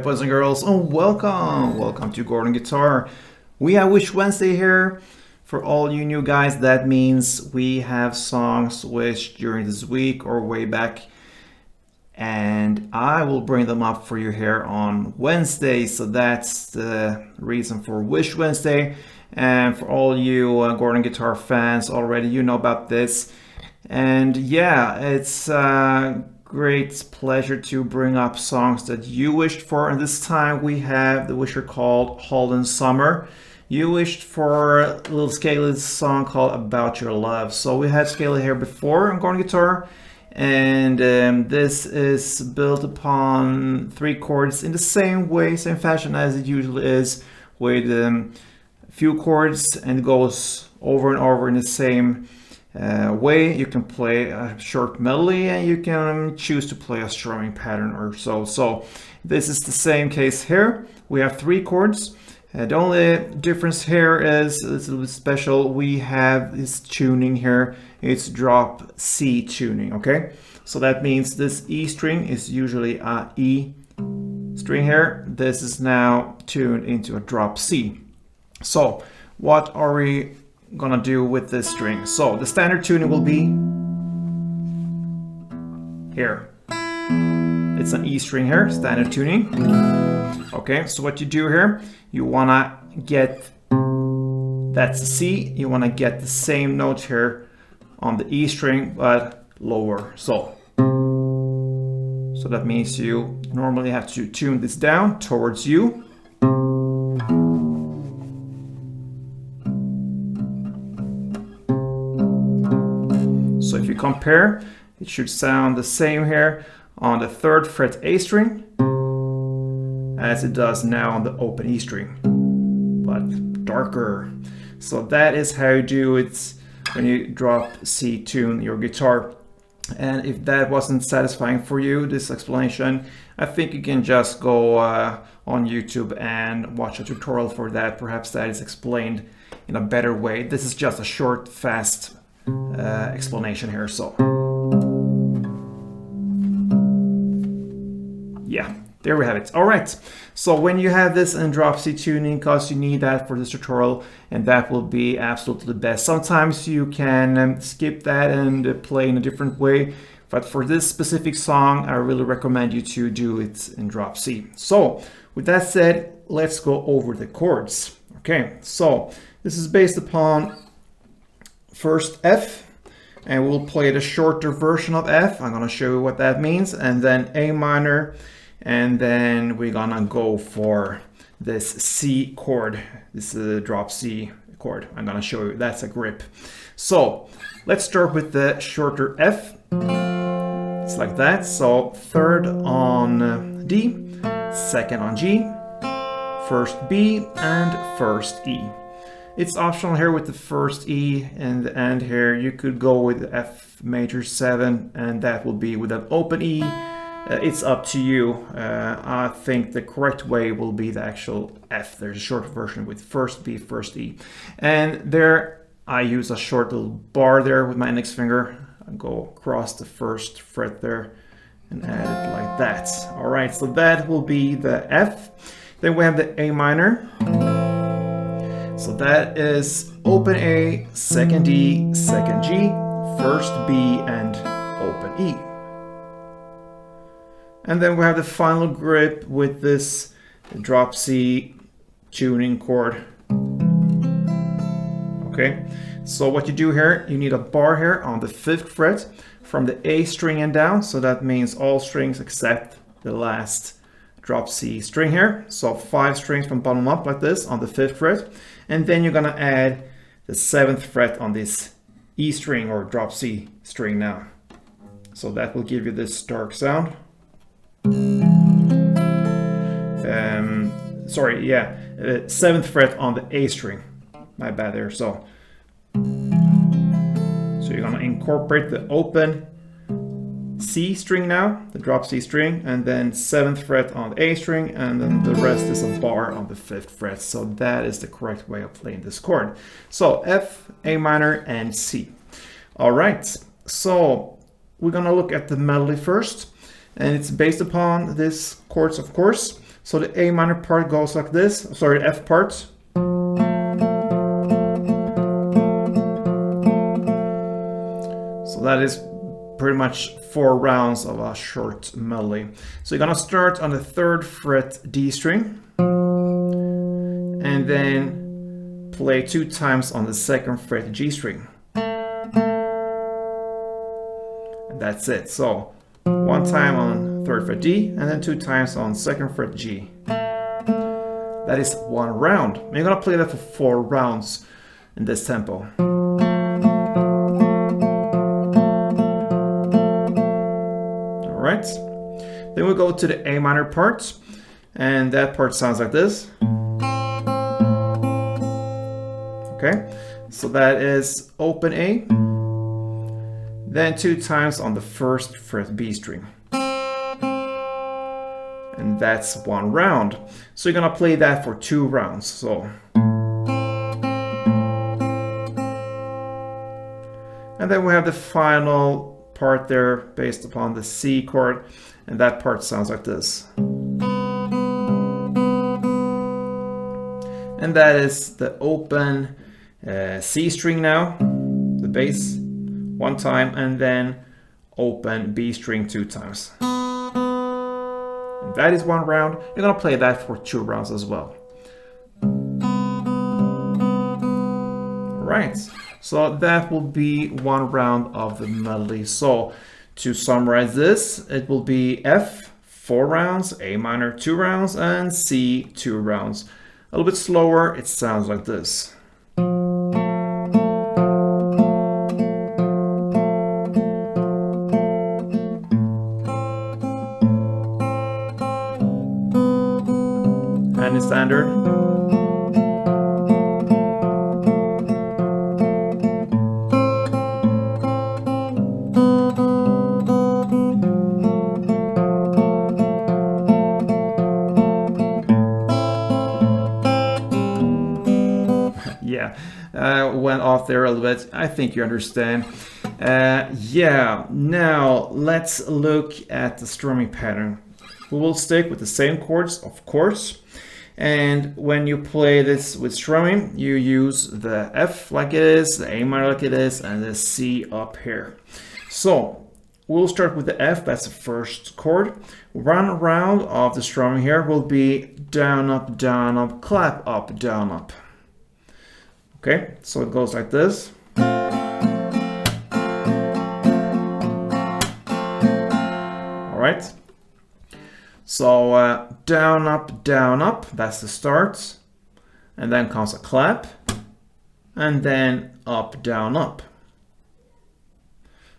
boys and girls, and welcome to Gordon Guitar. We have Wish Wednesday here. For all you new guys, that means we have songs wished during this week or way back, and I will bring them up for you here on Wednesday. So that's the reason for Wish Wednesday. And for all you Gordon Guitar fans already, you know about this. And yeah, it's great pleasure to bring up songs that you wished for, and this time we have the wisher called Holden Summer. You wished for little Skele's song called About Your Love. So we had Skele here before on Gordon Guitar, and this is built upon 3 chords in the same way, same fashion as it usually is, with a few chords, and it goes over and over in the same way. You can play a short melody and you can choose to play a strumming pattern or so. So this is the same case here. We have 3 chords. The only difference here is it's a little bit special. We have this tuning here. It's drop C tuning, okay? So that means this E string is usually a E string here. This is now tuned into a drop C. So what are we gonna do with this string? So the standard tuning will be here. It's an E string here, standard tuning. Okay, so what you do here, you wanna get, that's a C, you wanna get the same note here on the E string, but lower. So that means you normally have to tune this down towards you. So if you compare, it should sound the same here on the 3rd fret A string as it does now on the open E string, but darker. So that is how you do it when you drop C tune your guitar. And if that wasn't satisfying for you, this explanation, I think you can just go on YouTube and watch a tutorial for that. Perhaps that is explained in a better way. This is just a short, fast explanation here. So yeah, there we have it. All right, so when you have this in drop C tuning, because you need that for this tutorial, and that will be absolutely the best. Sometimes you can skip that and play in a different way, but for this specific song I really recommend you to do it in drop C. So with that said, let's go over the chords. Okay, so this is based upon first F, and we'll play the shorter version of F. I'm gonna show you what that means, and then A minor, and then we're gonna go for this C chord. This is a drop C chord. I'm gonna show you, that's a grip. So let's start with the shorter F. It's like that. So 3rd on D, 2nd on G, 1st B, and 1st E. It's optional here with the 1st E and the end here. You could go with F major 7, and that will be with an open E. It's up to you. I think the correct way will be the actual F. There's a short version with 1st B, 1st E. And there I use a short little bar there with my index finger. I go across the 1st fret there and add it like that. All right, so that will be the F. Then we have the A minor. So that is open A, 2nd E, 2nd G, 1st B, and open E. And then we have the final grip with this drop C tuning chord. Okay, so what you do here, you need a bar here on the 5th fret from the A string and down. So that means all strings except the last drop C string here. So 5 strings from bottom up like this on the 5th fret. And then you're gonna add the 7th fret on this E string or drop C string now. So that will give you this dark sound. 7th fret on the A string. My bad there. So you're gonna incorporate the open C string now, the drop C string, and then 7th fret on the A string, and then the rest is a bar on the 5th fret. So that is the correct way of playing this chord. So F, A minor, and C. All right, so we're gonna look at the melody first, and it's based upon this chords, of course, So the A minor part goes like this, sorry, the F part. So that is pretty much 4 rounds of a short melody. So you're gonna start on the 3rd fret D string, and then play 2 times on the 2nd fret G string. And that's it. So 1 time on 3rd fret D, and then 2 times on 2nd fret G. That is 1 round. And you're gonna play that for 4 rounds in this tempo. Alright. Then we go to the A minor part, and that part sounds like this. Okay, so that is open A, then 2 times on the 1st fret B string. And that's 1 round. So you're gonna play that for 2 rounds. So, and then we have the final part there based upon the C chord, and that part sounds like this. And that is the open C string now, the bass 1 time, and then open B string 2 times. And that is 1 round. You're gonna play that for 2 rounds as well. Alright, so that will be 1 round of the melody. So to summarize this, it will be F 4 rounds, A minor 2 rounds, and C 2 rounds. A little bit slower, it sounds like this. And it's standard. Yeah, went off there a little bit. I think you understand. Yeah, now let's look at the strumming pattern. We will stick with the same chords, of course. And when you play this with strumming, you use the F like it is, the A minor like it is, and the C up here. So we'll start with the F, that's the first chord. 1 round of the strumming here will be down, up, clap, up, down, up. Okay, so it goes like this. All right. So down, up, that's the start. And then comes a clap. And then up, down, up.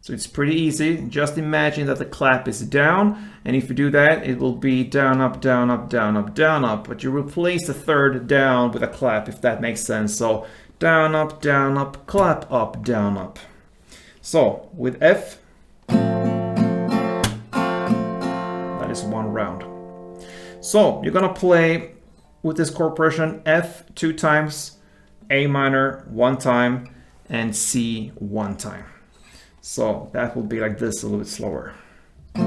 So it's pretty easy. Just imagine that the clap is down. And if you do that, it will be down, up, down, up, down, up, down, up. But you replace the 3rd down with a clap, if that makes sense. So down, up, clap, up, down, up. So with F, that is 1 round. So you're gonna play with this chord progression: F 2 times, A minor 1 time, and C 1 time. So that will be like this, a little bit slower. 2,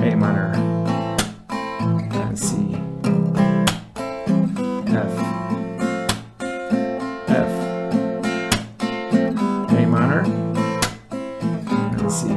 A minor, and C, F, A minor, and C.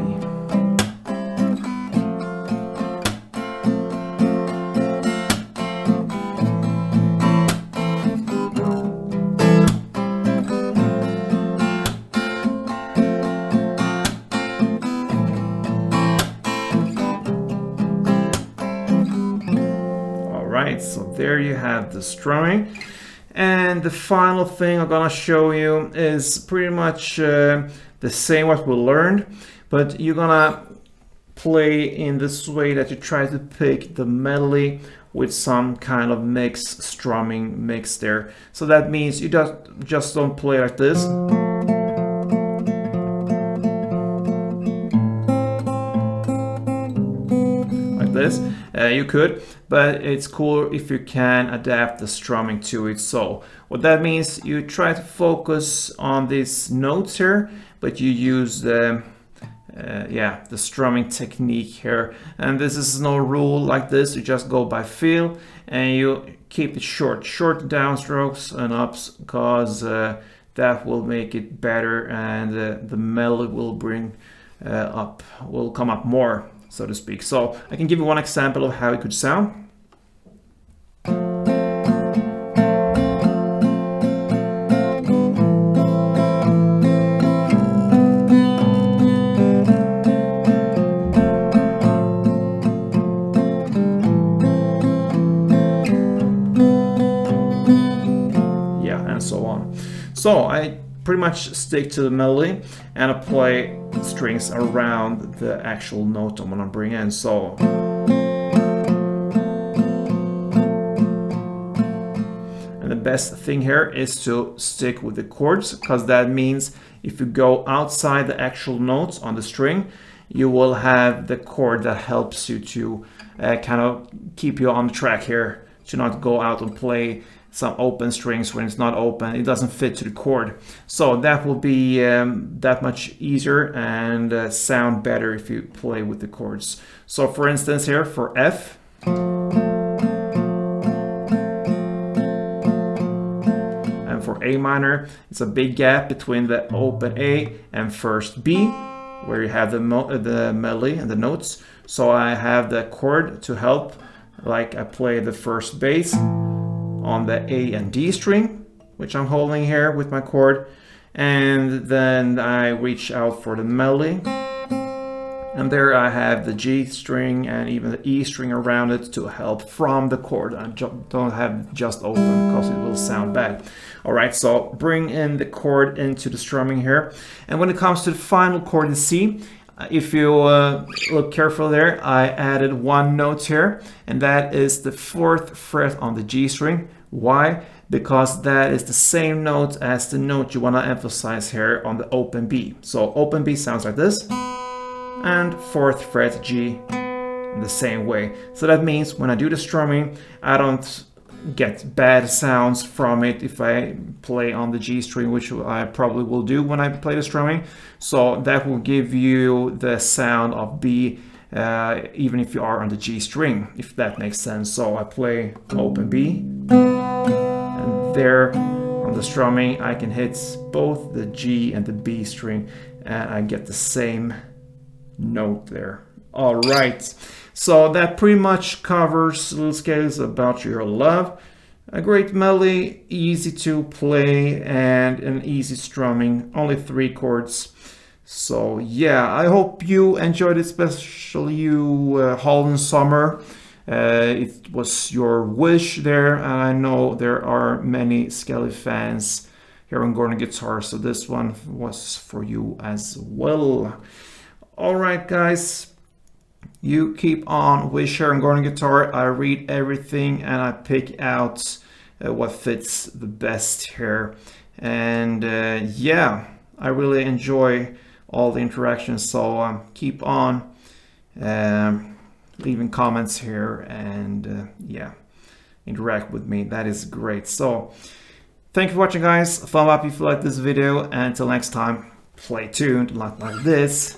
So there you have the strumming. And the final thing I'm gonna show you is pretty much the same what we learned, but you're gonna play in this way that you try to pick the melody with some kind of mix, strumming mix there. So that means you just don't play like this. Like this. You could, but it's cool if you can adapt the strumming to it. So what that means, you try to focus on these notes here, but you use the yeah, the strumming technique here. And this is no rule like this, you just go by feel and you keep it short downstrokes and ups, because that will make it better, and the melody will will come up more, so to speak. So I can give you one example of how it could sound. So I pretty much stick to the melody and I play strings around the actual note I'm gonna bring in. So and the best thing here is to stick with the chords, because that means if you go outside the actual notes on the string, you will have the chord that helps you to kind of keep you on the track here, to not go out and play some open strings when it's not open. It doesn't fit to the chord. So that will be that much easier and sound better if you play with the chords. So for instance here for F, and for A minor, it's a big gap between the open A and first B, where you have the melody and the notes. So I have the chord to help, like I play the first bass on the A and D string, which I'm holding here with my chord, and then I reach out for the melody, and there I have the G string and even the E string around it to help from the chord. I don't have just open because it will sound bad. All right, so bring in the chord into the strumming here, and when it comes to the final chord in C, if you look careful there, I added one note here, and that is the 4th fret on the G string. Why? Because that is the same note as the note you want to emphasize here on the open B. So open B sounds like this, and 4th fret G in the same way. So that means when I do the strumming, I don't get bad sounds from it if I play on the G string, which I probably will do when I play the strumming. So that will give you the sound of B even if you are on the G string, if that makes sense. So I play open B, and there on the strumming I can hit both the G and the B string and I get the same note there. All right, so that pretty much covers little scales about your love. A great melody, easy to play, and an easy strumming, only 3 chords. So yeah, I hope you enjoyed it, especially you Holland Summer. It was your wish there, and I know there are many Skele fans here on Gordon Guitar, so this one was for you as well. All right, guys. You keep on with sharing Gordon Guitar. I read everything and I pick out what fits the best here. And yeah, I really enjoy all the interactions. So keep on leaving comments here and yeah, interact with me. That is great. So thank you for watching, guys. Thumb up if you like this video. And until next time, play tuned like this.